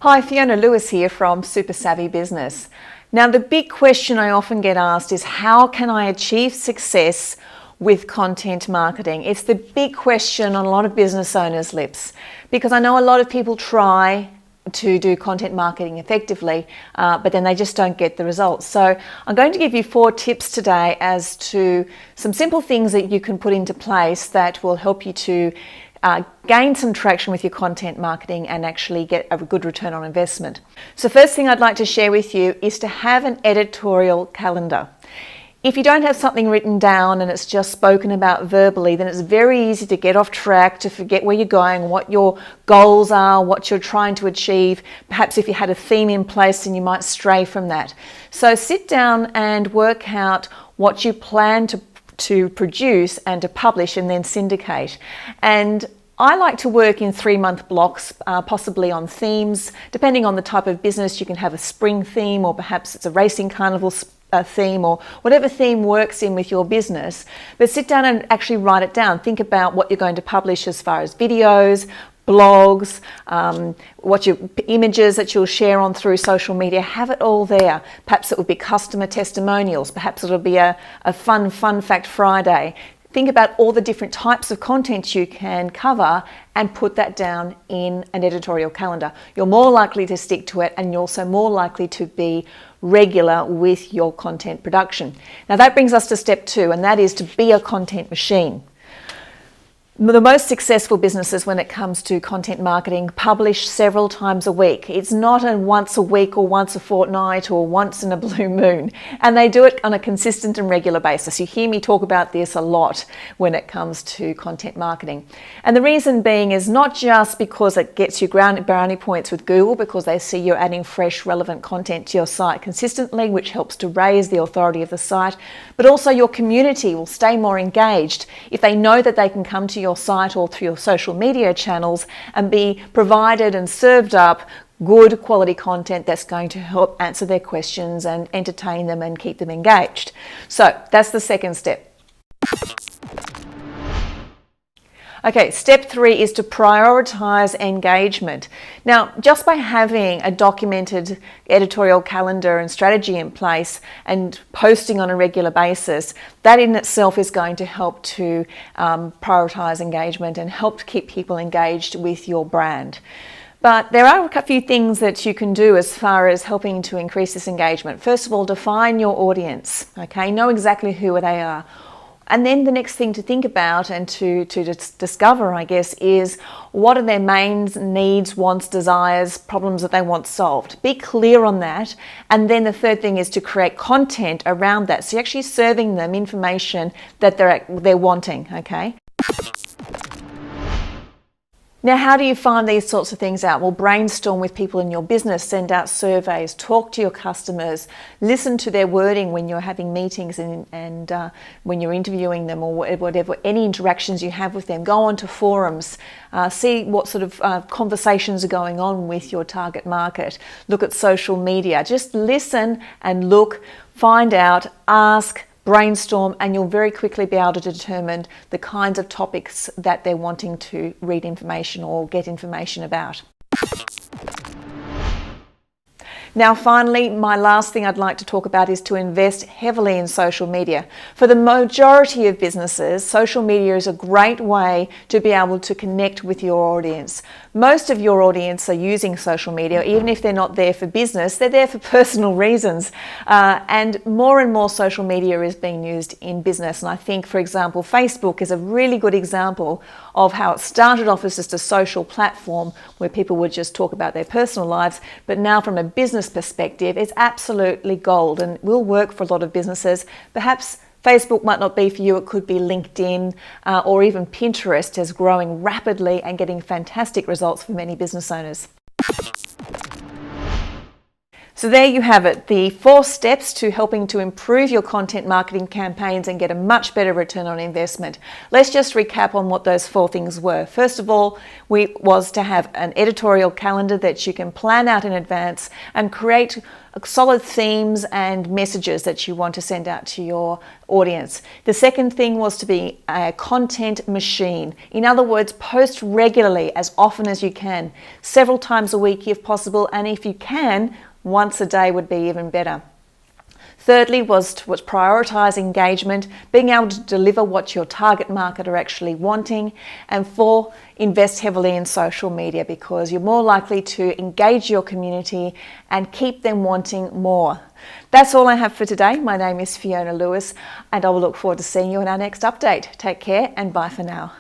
Hi, Fiona Lewis here from Super Savvy Business. Now, the big question I often get asked is how can I achieve success with content marketing? It's the big question on a lot of business owners' lips because I know a lot of people try to do content marketing effectively, but then they just don't get the results. So I'm going to give you 4 tips today as to some simple things that you can put into place that will help you to gain some traction with your content marketing and actually get a good return on investment. So first thing I'd like to share with you is to have an editorial calendar. If you don't have something written down and it's just spoken about verbally, then it's very easy to get off track, to forget where you're going, what your goals are, what you're trying to achieve. Perhaps if you had a theme in place, then you might stray from that. So sit down and work out what you plan to produce and to publish and then syndicate. And I like to work in 3-month blocks, possibly on themes. Depending on the type of business, you can have a spring theme, or perhaps it's a racing carnival theme, or whatever theme works in with your business. But sit down and actually write it down. Think about what you're going to publish as far as videos, blogs, what your images that you'll share on through social media. Have it all there. Perhaps it would be customer testimonials. Perhaps it'll be a fun fact Friday. Think about all the different types of content you can cover and put that down in an editorial calendar. You're more likely to stick to it, and you're also more likely to be regular with your content production. Now that brings us to step 2, and that is to be a content machine. The most successful businesses when it comes to content marketing publish several times a week. It's not a once a week or once a fortnight or once in a blue moon. And they do it on a consistent and regular basis. You hear me talk about this a lot when it comes to content marketing. And the reason being is not just because it gets you brownie points with Google, because they see you're adding fresh, relevant content to your site consistently, which helps to raise the authority of the site, but also your community will stay more engaged if they know that they can come to your site or through your social media channels and be provided and served up good quality content that's going to help answer their questions and entertain them and keep them engaged. So that's the second step. Okay, step 3 is to prioritize engagement. Now, just by having a documented editorial calendar and strategy in place and posting on a regular basis, that in itself is going to help to prioritize engagement and help to keep people engaged with your brand. But there are a few things that you can do as far as helping to increase this engagement. First of all, define your audience, okay? Know exactly who they are. And then the next thing to think about and to discover, I guess, is what are their main needs, wants, desires, problems that they want solved. Be clear on that. And then the third thing is to create content around that. So you're actually serving them information that they're wanting, okay? Now, how do you find these sorts of things out? Well, brainstorm with people in your business, send out surveys, talk to your customers, listen to their wording when you're having meetings and when you're interviewing them or whatever, any interactions you have with them. Go onto forums, see what sort of conversations are going on with your target market. Look at social media. Just listen and look, find out, ask, brainstorm, and you'll very quickly be able to determine the kinds of topics that they're wanting to read information or get information about. Now, finally, my last thing I'd like to talk about is to invest heavily in social media. For the majority of businesses, social media is a great way to be able to connect with your audience. Most of your audience are using social media, even if they're not there for business, they're there for personal reasons. And more social media is being used in business. And I think, for example, Facebook is a really good example of how it started off as just a social platform where people would just talk about their personal lives, but now from a business perspective, it's absolutely gold and will work for a lot of businesses. Perhaps Facebook might not be for you, it could be LinkedIn or even Pinterest is growing rapidly and getting fantastic results for many business owners. So there you have it, the 4 steps to helping to improve your content marketing campaigns and get a much better return on investment. Let's just recap on what those 4 things were. First of all, was to have an editorial calendar that you can plan out in advance and create solid themes and messages that you want to send out to your audience. The second thing was to be a content machine. In other words, post regularly, as often as you can, several times a week if possible, and if you can, once a day would be even better. Thirdly was prioritise engagement, being able to deliver what your target market are actually wanting. And 4, invest heavily in social media, because you're more likely to engage your community and keep them wanting more. That's all I have for today. My name is Fiona Lewis, and I will look forward to seeing you in our next update. Take care and bye for now.